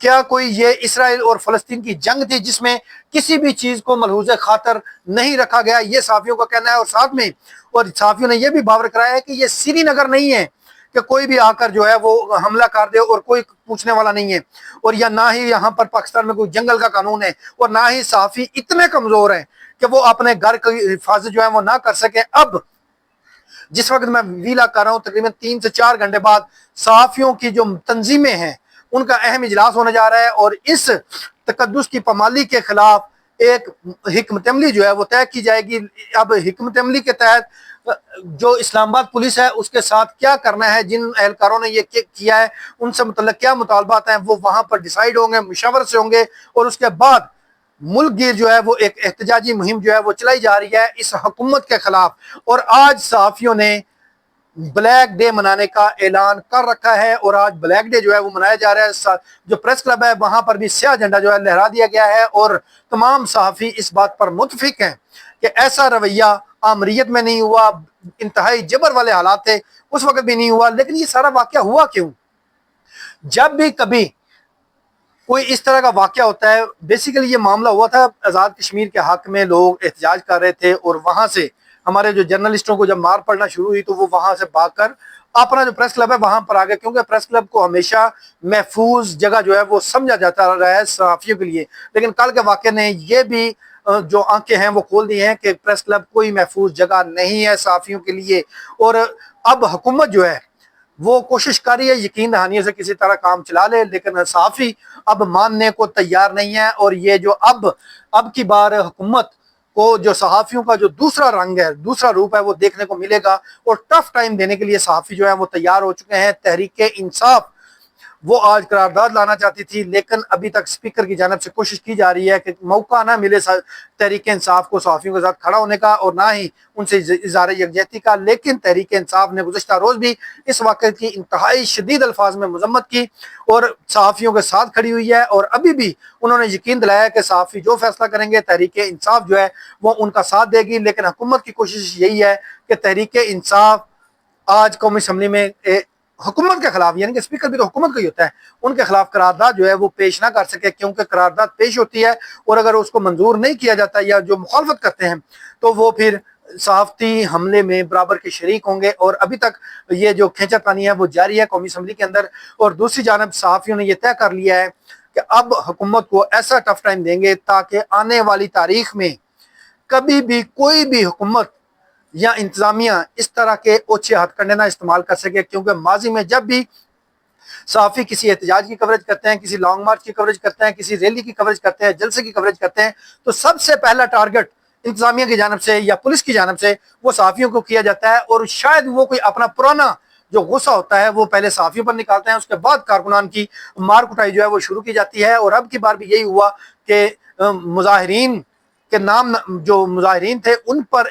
کیا کوئی یہ اسرائیل اور فلسطین کی جنگ تھی جس میں کسی بھی چیز کو ملحوظ خاطر نہیں رکھا گیا؟ یہ صحافیوں کا کہنا ہے، اور ساتھ میں اور صحافیوں نے یہ بھی باور کرایا ہے کہ یہ سری نگر نہیں ہے کہ کوئی بھی آ کر جو ہے وہ حملہ کر دے اور کوئی پوچھنے والا نہیں ہے، اور یا نہ ہی یہاں پر پاکستان میں کوئی جنگل کا قانون ہے، اور نہ ہی صحافی اتنے کمزور ہیں کہ وہ اپنے گھر کی حفاظت جو ہے وہ نہ کر سکیں۔ اب جس وقت میں ویلا کر رہا ہوں تقریباً 3 سے 4 گھنٹے بعد صحافیوں کی جو تنظیمیں ہیں ان کا اہم اجلاس ہونے جا رہا ہے، اور اس تقدس کی پامالی کے خلاف ایک حکمت عملی جو ہے وہ طے کی جائے گی۔ اب حکمت عملی کے تحت جو اسلام آباد پولیس ہے اس کے ساتھ کیا کرنا ہے، جن اہلکاروں نے یہ کیا ہے ان سے متعلق کیا مطالبات ہیں، وہ وہاں پر ڈیسائیڈ ہوں گے، مشاورت سے ہوں گے، اور اس کے بعد ملک گیر جو ہے وہ ایک احتجاجی مہم جو ہے وہ چلائی جا رہی ہے اس حکومت کے خلاف۔ اور آج صحافیوں نے بلیک ڈے منانے کا اعلان کر رکھا ہے، اور آج بلیک ڈے جو ہے وہ منایا جا رہا ہے۔ جو پریس کلب ہے وہاں پر بھی سیاہ جھنڈا جو ہے لہرا دیا گیا ہے، اور تمام صحافی اس بات پر متفق ہیں کہ ایسا رویہ آمریت میں نہیں ہوا، انتہائی جبر والے حالات تھے اس وقت بھی نہیں ہوا۔ لیکن یہ سارا واقعہ ہوا کیوں؟ جب بھی کبھی کوئی اس طرح کا واقعہ ہوتا ہے، بیسیکلی یہ معاملہ ہوا تھا آزاد کشمیر کے حق میں، لوگ احتجاج کر رہے تھے، اور وہاں سے ہمارے جو جرنلسٹوں کو جب مار پڑنا شروع ہوئی تو وہ وہاں سے بھاگ کر اپنا جو پریس کلب ہے وہاں پر آ گئے، کیونکہ پریس کلب کو ہمیشہ محفوظ جگہ جو ہے وہ سمجھا جاتا رہا ہے صحافیوں کے لیے۔ لیکن کل کے واقعے نے یہ بھی جو آنکھیں ہیں وہ کھول دی ہیں کہ پریس کلب کوئی محفوظ جگہ نہیں ہے صحافیوں کے لیے، اور اب حکومت جو ہے وہ کوشش کر رہی ہے یقین دہانی سے کسی طرح کام چلا لے، لیکن صحافی اب ماننے کو تیار نہیں ہے۔ اور یہ جو اب کی بار حکومت کو جو صحافیوں کا جو دوسرا رنگ ہے، دوسرا روپ ہے، وہ دیکھنے کو ملے گا، اور ٹف ٹائم دینے کے لیے صحافی جو ہے وہ تیار ہو چکے ہیں۔ تحریک انصاف وہ آج قرارداد لانا چاہتی تھی، لیکن ابھی تک اسپیکر کی جانب سے کوشش کی جا رہی ہے کہ موقع نہ ملے تحریک انصاف کو صحافیوں کے ساتھ کھڑا ہونے کا، اور نہ ہی ان سے اظہار یکجہتی کا۔ لیکن تحریک انصاف نے گزشتہ روز بھی اس واقعے کی انتہائی شدید الفاظ میں مذمت کی اور صحافیوں کے ساتھ کھڑی ہوئی ہے، اور ابھی بھی انہوں نے یقین دلایا کہ صحافی جو فیصلہ کریں گے تحریک انصاف جو ہے وہ ان کا ساتھ دے گی۔ لیکن حکومت کی کوشش یہی ہے کہ تحریک انصاف آج قومی اسمبلی میں حکومت کے خلاف، یعنی کہ اسپیکر بھی تو حکومت کا ہی ہوتا ہے، ان کے خلاف قرارداد جو ہے وہ پیش نہ کر سکے، کیونکہ قرارداد پیش ہوتی ہے اور اگر اس کو منظور نہیں کیا جاتا یا جو مخالفت کرتے ہیں تو وہ پھر صحافتی حملے میں برابر کے شریک ہوں گے۔ اور ابھی تک یہ جو کھینچا تانی ہے وہ جاری ہے قومی اسمبلی کے اندر، اور دوسری جانب صحافیوں نے یہ طے کر لیا ہے کہ اب حکومت کو ایسا ٹف ٹائم دیں گے تاکہ آنے والی تاریخ میں کبھی بھی کوئی بھی حکومت یا انتظامیہ اس طرح کے اوچھے ہتھ کنڈے نہ استعمال کر سکے، کیونکہ ماضی میں جب بھی صحافی کسی احتجاج کی کوریج کرتے ہیں، کسی لانگ مارچ کی کوریج کرتے ہیں، کسی ریلی کی کوریج کرتے ہیں، جلسے کی کوریج کرتے ہیں، تو سب سے پہلا ٹارگٹ انتظامیہ کی جانب سے یا پولیس کی جانب سے وہ صحافیوں کو کیا جاتا ہے، اور شاید وہ کوئی اپنا پرانا جو غصہ ہوتا ہے وہ پہلے صحافیوں پر نکالتے ہیں، اس کے بعد کارکنان کی مار کٹائی جو ہے وہ شروع کی جاتی ہے۔ اور اب کی بار بھی یہی ہوا کہ مظاہرین کے نام، جو مظاہرین تھے ان پر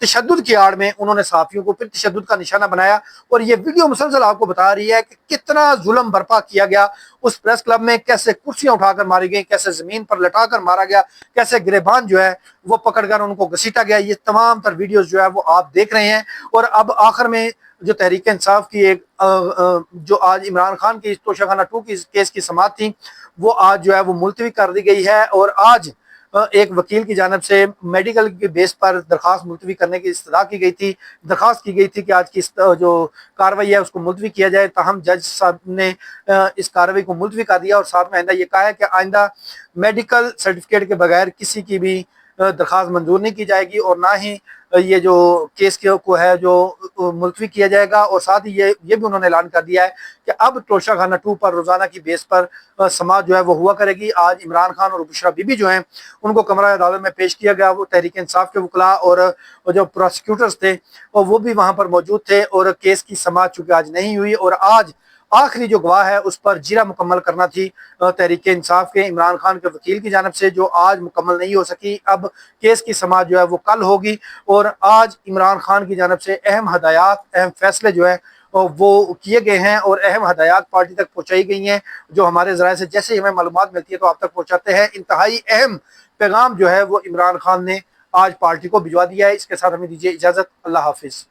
تشدد کی آڑ میں انہوں نے صحافیوں کو پھر تشدد کا نشانہ بنایا، اور یہ ویڈیو مسلسل آپ کو بتا رہی ہے کہ کتنا ظلم برپا کیا گیا اس پریس کلب میں، کیسے کرسیاں اٹھا کر ماری گئیں، کیسے زمین پر لٹا کر مارا گیا، کیسے گریبان جو ہے وہ پکڑ کر ان کو گھسیٹا گیا۔ یہ تمام تر ویڈیوز جو ہے وہ آپ دیکھ رہے ہیں۔ اور اب آخر میں جو تحریک انصاف کی ایک جو آج عمران خان کی توشہ خانہ 2 کی کیس کی سماعت تھی وہ آج جو ہے وہ ملتوی کر دی گئی ہے، اور آج ایک وکیل کی جانب سے میڈیکل کے بیس پر درخواست ملتوی کرنے کی استدعا کی گئی تھی، درخواست کی گئی تھی کہ آج کی جو کارروائی ہے اس کو ملتوی کیا جائے، تاہم جج صاحب نے اس کارروائی کو ملتوی کر دیا، اور ساتھ میں آئندہ یہ کہا ہے کہ آئندہ میڈیکل سرٹیفکیٹ کے بغیر کسی کی بھی درخواست منظور نہیں کی جائے گی، اور نہ ہی یہ جو کیس کو ہے جو ملتوی کیا جائے گا۔ اور ساتھ ہی یہ بھی انہوں نے اعلان کر دیا ہے کہ اب توشہ خانہ 2 پر روزانہ کی بیس پر سماعت جو ہے وہ ہوا کرے گی۔ آج عمران خان اور بشرا بی بی جو ہیں ان کو کمرہ عدالت میں پیش کیا گیا، وہ تحریک انصاف کے وکلاء اور جو پروسیکیوٹرز تھے وہ بھی وہاں پر موجود تھے، اور کیس کی سماعت چونکہ آج نہیں ہوئی، اور آج آخری جو گواہ ہے اس پر جرہ مکمل کرنا تھی تحریک انصاف کے عمران خان کے وکیل کی جانب سے، جو آج مکمل نہیں ہو سکی۔ اب کیس کی سماعت جو ہے وہ کل ہوگی، اور آج عمران خان کی جانب سے اہم ہدایات، اہم فیصلے جو ہیں وہ کیے گئے ہیں، اور اہم ہدایات پارٹی تک پہنچائی گئی ہیں، جو ہمارے ذرائع سے جیسے ہی ہمیں معلومات ملتی ہے تو آپ تک پہنچاتے ہیں۔ انتہائی اہم پیغام جو ہے وہ عمران خان نے آج پارٹی کو بھجوا دیا ہے۔ اس کے ساتھ ہمیں دیجیے اجازت، اللہ حافظ۔